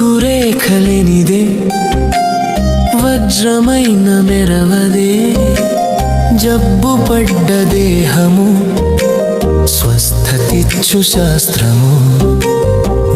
వెలుగురేఖలేనిదే వజ్రమైన మెరవదే జబ్బు పడ్డ దేహము స్వస్థతిచ్చు శాస్త్రము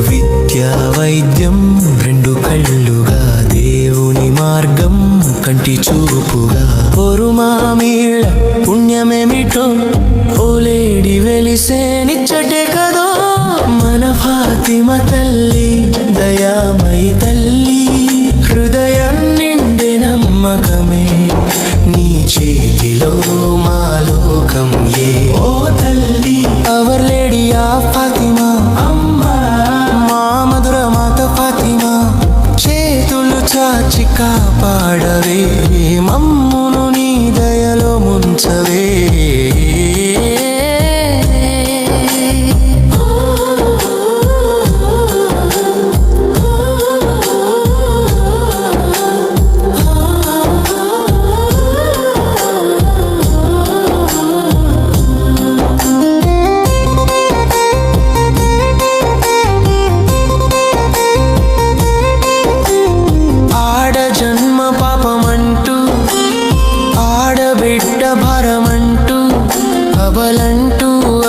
విద్యా వైద్యం రెండు కళ్ళుగా దేవుని మార్గం కంటి చూపుగా పొరుమామీళ్ళ పుణ్యమేమిటో ఓలేడి వెలిసే నిచ్చటే కదో మన ఫాతిమ తల్లి దయామయి తల్లి హృదయం నిండే నమ్మకమే నీ చేతిలో మా లోకం ఏ ఓ తల్లి అవర్ లేడీ ఆఫ్ ఫాతిమా అమ్మా మా మధుర మాత ఫాతిమా చేతులు చాచి కాపాడవే మమ్మును నీ దయలో ముంచవే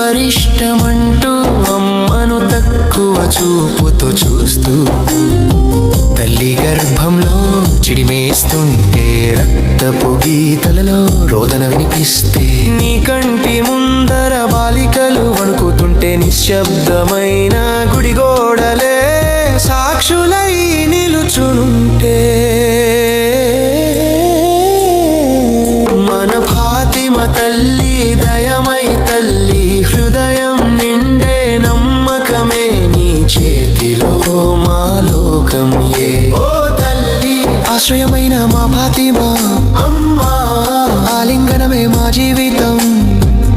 అరిష్టమంటూ అమ్మను తక్కువ చూపుతో చూస్తూ తల్లి గర్భంలో చిడిమేస్తుంటే రక్తపు గీతలలో రోదన వినిపిస్తే నీ కంటి ముందర బాలికలు వణుకుతుంటే నిశ్శబ్దమైన గుడిగోడలే సాక్షులై నిలుచునుంటే మన ఫాతిమ తల్లి దయమై తల్లి హృదయం నిండే నమ్మకమే నీ చేతిలో మా లోకం ఏ ఓ తల్లి ఆశ్రయమైన మా ఫాతిమా అమ్మా ఆలింగనమే మా జీవితం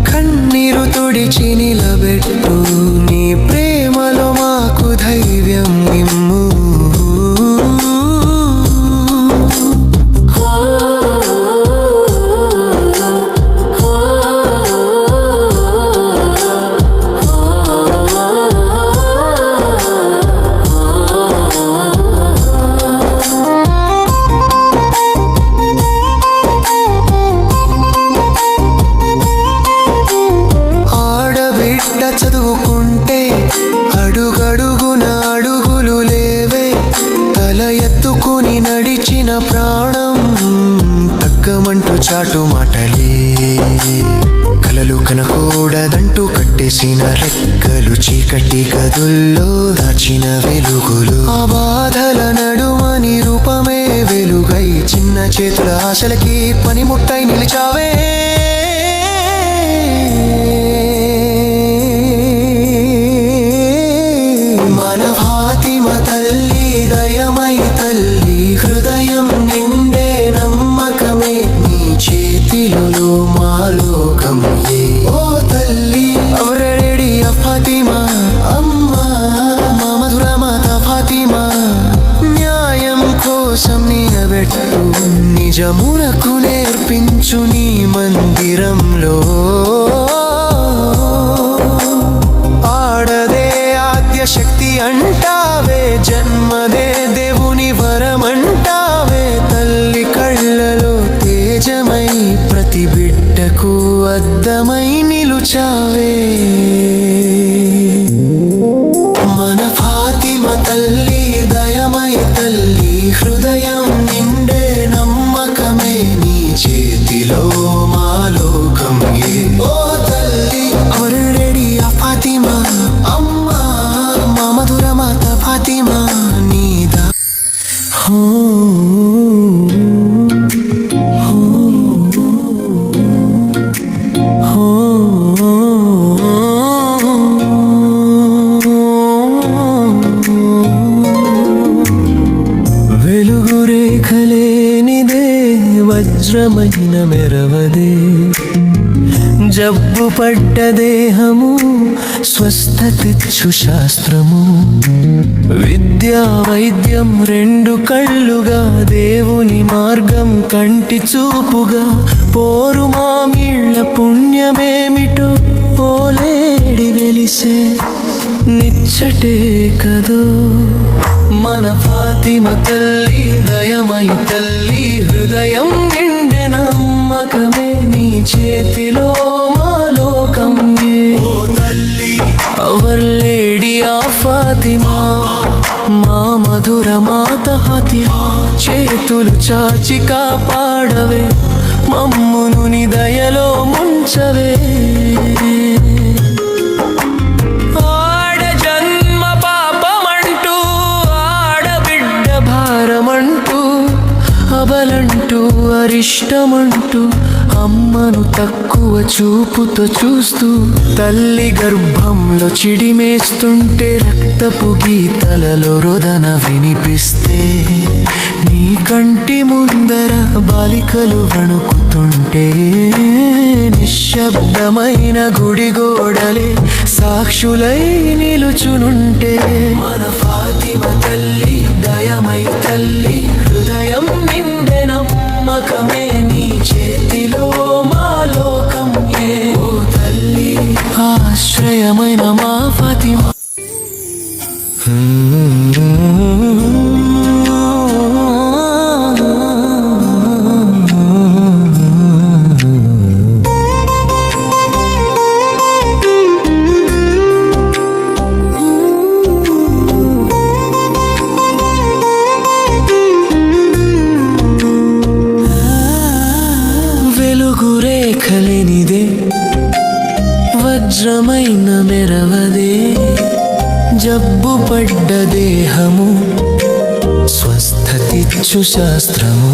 కన్నీరు తుడిచి నిలబెట్టు నీ ప్రేమలో మాకు ధైర్యం ఇమ్ము చదువుకుంటే అడుగడుగున అడుగులు లేవే తల ఎత్తుకుని నడిచిన ప్రాణం తగ్గమంటూ చాటు మాటలే కలలు కనకూడదంటూ కట్టేసిన రెక్కలు చీకటి గదుల్లో దాచిన వెలుగులు ఆ బాధల నడుమని రూపమే వెలుగై చిన్న చేతుల ఆశలకి పనిముట్టై నిలిచావే మన ఫాతిమ తల్లి దయమై తల్లి హృదయం నిండే నమ్మకమే నీ చేతిలో మా లోకం ఏ ఓ తల్లి అవరెడి ఫాతిమా అమ్మా మా మధుర మాత ఫాతిమా న్యాయం కోసం నిలబెట్టు నిజమునకు నేర్పించు నీ మందిరంలో ఆడదే శక్తి అంటావే జన్మదే దేవుని వరమంటావే తల్లి కళ్ళలో తేజమై ప్రతి బిడ్డకు అద్దమై నిలుచావే మన ఫాతిమ తల్లి దయమై తల్లి హృదయం నిండే నమ్మకమే నీ చేతిలో మా లోకం ఏ ఓ తల్లి అవరెడి ఫాతిమా అమ్మా మా మధుర మాత ఫాతిమా నీదా వెలుగురేఖలేనిదే వజ్రమైన మెరవదే జబ్బు పడ్డ దేహము స్వస్థతిచ్చు శాస్త్రము. విద్యా వైద్యం రెండు కళ్ళుగా, దేవుని మార్గం కంటి చూపుగా. పోరు మామిళ్ళ పుణ్యమేమిటో పోలేడి వెలిసే నిచ్చటే కదో. మన ఫాతిమ తల్లి దయమై తల్లి, హృదయం నిండె నమ్మకమే నీ చేతిలో మా లోకం. ఓ తల్లి అవర్ లేడీ ఆఫ్ ఫాతిమా, మా మధుర మాత ఫాతిమా. చేతులు చాచి కాపాడవే, మమ్మును నీ దయలో ముంచవే. ఆడ జన్మ పాపమంటూ, ఆడబిడ్డ భారమంటూ, అబలంటూ అరిష్టమంటూ, అమ్మను తక్కువ చూపుతో చూస్తూ, తల్లి గర్భంలో చిడిమేస్తుంటే, రక్తపు గీతలలో రోదన వినిపిస్తే, నీ కంటి ముందర బాలికలు వణుకుతుంటే, నిశ్శబ్దమైన గుడి గోడలే సాక్షులై నిలుచునుంటే. మన ఫాతిమ తల్లి దయమై తల్లి, హృదయం నిండె నమ్మకమే నీ చేతిలో మా లోకం. ఓ తల్లి ఆశ్రయమైన మా ఫాతిమ. వెలుగురేఖలేనిదే, వజ్రమైన మెరవదే, జబ్బు పడ్డ దేహము స్వస్థతిచ్చు శాస్త్రము.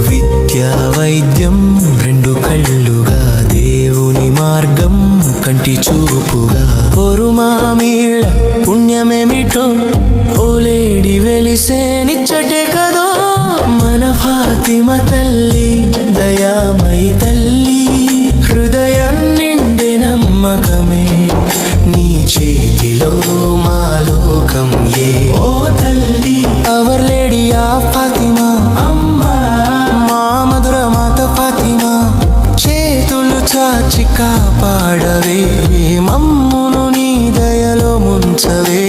విద్యా వైద్యం రెండు కళ్ళుగా, దేవుని మార్గం కంటి చూపుగా. పొరుమామిళ్ళ పుణ్యమేమిటో ఓలేడి వెలిసే నిచ్చటే కదో. మన ఫాతిమ తల్లి దయామై తల్లి, హృదయం నిండె నమ్మకమే నీ చేతిలో మా లోకం. ఓ తల్లి అవర్ లేడీ ఆఫ్ ఫాతిమా, అమ్మా మా మధుర మాత ఫాతిమా. చేతులు చాచి కాపాడవే, మమ్మును నీ దయలో ముంచవే.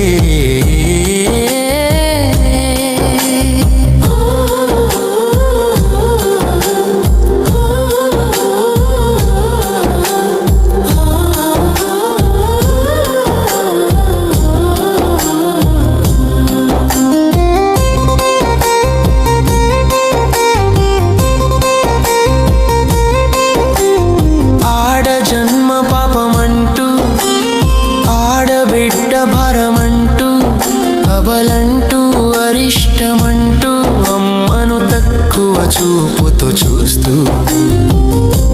భారమంటూ, అబలంటూ అరిష్టమంటూ, అమ్మను తక్కువ చూపుతో చూస్తూ,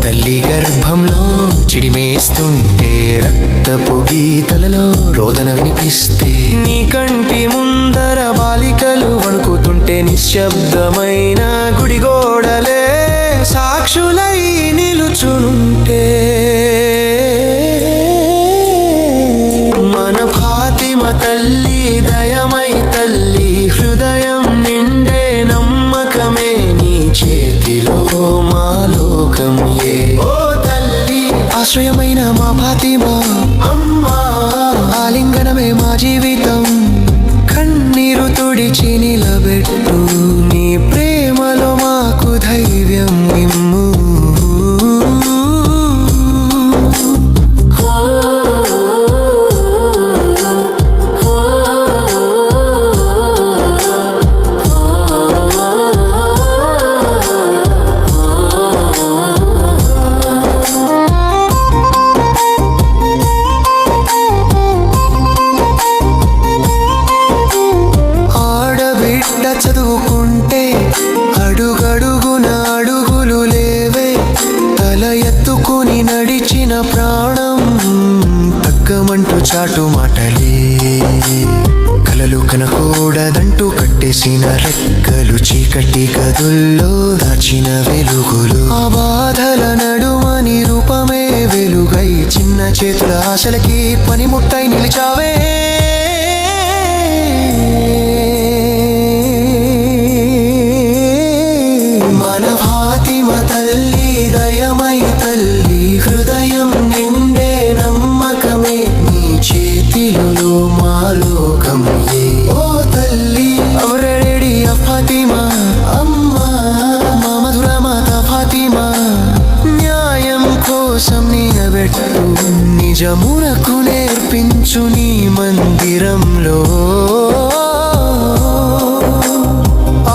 తల్లి గర్భంలో చిడిమేస్తుంటే, రక్తపు గీతలలో రోదన వినిపిస్తే, నీ కంటి ముందర బాలికలు వణుకుతుంటే, నిశ్శబ్దమైన గుడి గోడలే సాక్షులై నిలుచునుంటే. మన ఫాతిమ తల్లి దయమై తల్లి, హృదయం నిండే నమ్మకమే నీ చేతిలో మా లోకం. ఓ తల్లి ఆశ్రయమైన మా ఫాతిమ, అమ్మా ఆలింగనమే మా జీవితం. కన్నీరు తుడిచి నిలబెట్టు, నీ ప్రేమలో మాకు ధైర్యం ఇమ్ము. చదువుకుంటే అడుగడుగున అడుగులు లేవే, తల ఎత్తుకుని నడిచిన ప్రాణం తగ్గమంటూ చాటు మాటలే. కలలు కనకూడదంటూ కట్టేసిన రెక్కలు, చీకటి గదుల్లో దాచిన వెలుగులు. ఆ బాధల నడుమని రూపమే మన చేతుల ఆశలకి పనిముట్టై నిలిచావే మన ఫాతిమా తల్లి దయమై తల్లి హృదయం నిండే నమ్మకమే నీ చేతిలో మా లోకమే ఓ తల్లి అవరెడి ఫాతిమా అమ్మా మా మధుర మాత ఫాతిమా న్యాయం కోసం నిలబెట్టు నిజమునకు నేర్పించు నీ మందిరంలో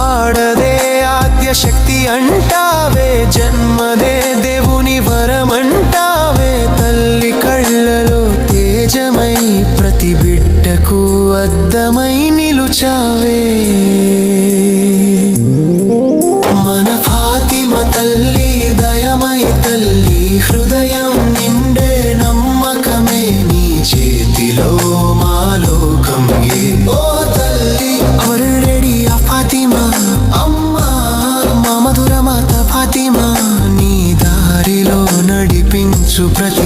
ఆడదే ఆద్యశక్తి అంటావే జన్మదే దేవుని వరమంటావే తల్లి కళ్ళలో తేజమై ప్రతి బిడ్డకు అద్దమై నిలుచావే మన ఫాతిమా తల్లి దయమై తల్లి హృదయం నిండే నమ్మకమే నీ చేతిలో మా లోకమే ఓ తల్లి అవరెడి ఫాతిమా అమ్మా మా మధుర మాత ఫాతిమా నీ దారిలో నడిపించు ప్రతి